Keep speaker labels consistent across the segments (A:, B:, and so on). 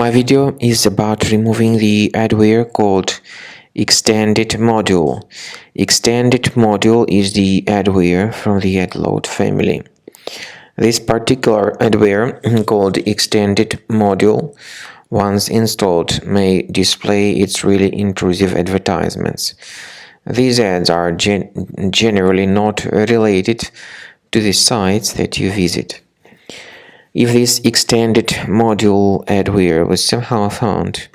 A: My video is about removing the adware called ExtendedModule. ExtendedModule is the adware from the adload family. This particular adware called ExtendedModule, once installed, may display its really intrusive advertisements. These ads are generally not related to the sites that you visit. If this extended module adware was somehow found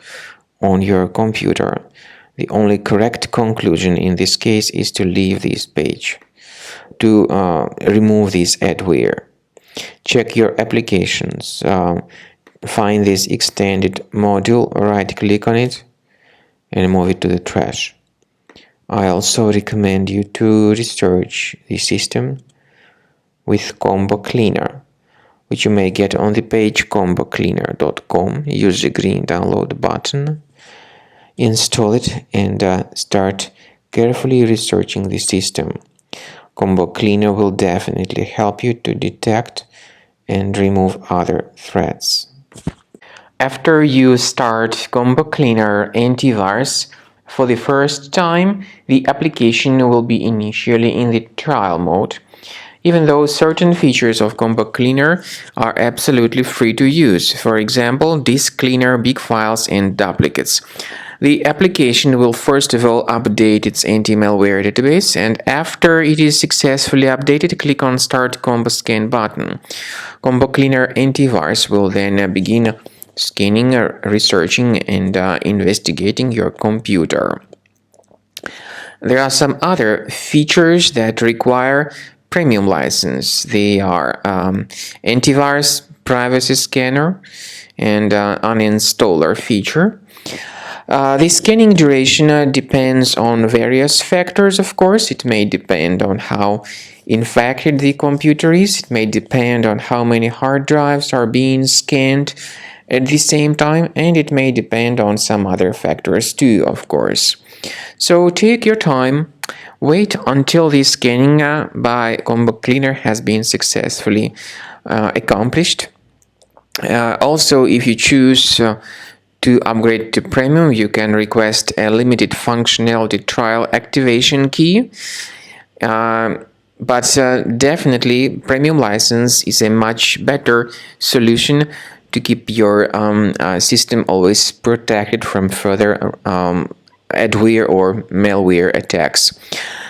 A: on your computer, the only correct conclusion in this case is to leave this page, to remove this adware. Check your applications, find this extended module, right-click on it, and move it to the trash. I also recommend you to research the system with Combo Cleaner, which you may get on the page combocleaner.com. Use the green download button, install it, and start carefully researching the system. Combo Cleaner will definitely help you to detect and remove other threats. After you start Combo Cleaner antivirus for the first time, the application will be initially in the trial mode, even though certain features of Combo Cleaner are absolutely free to use. For example, disk cleaner, big files, and duplicates. The application will first of all update its anti-malware database, and after it is successfully updated, click on Start Combo Scan button. Combo Cleaner antivirus will then begin scanning, researching, and investigating your computer. There are some other features that require premium license. They are antivirus, privacy scanner, and uninstaller feature. The scanning duration depends on various factors, of course. It may depend on how infected the computer is. It may depend on how many hard drives are being scanned at the same time, and it may depend on some other factors too, of course. So take your time. Wait until the scanning by Combo Cleaner has been successfully accomplished. Also, if you choose to upgrade to Premium, you can request a limited functionality trial activation key. But definitely, Premium license is a much better solution to keep your system always protected from further adware or malware attacks.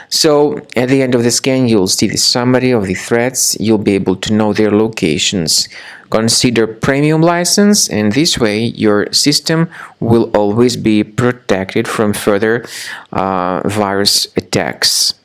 A: So at the end of the scan, you'll see the summary of the threats. You'll be able to know their locations. Consider Premium license, and this way your system will always be protected from further virus attacks.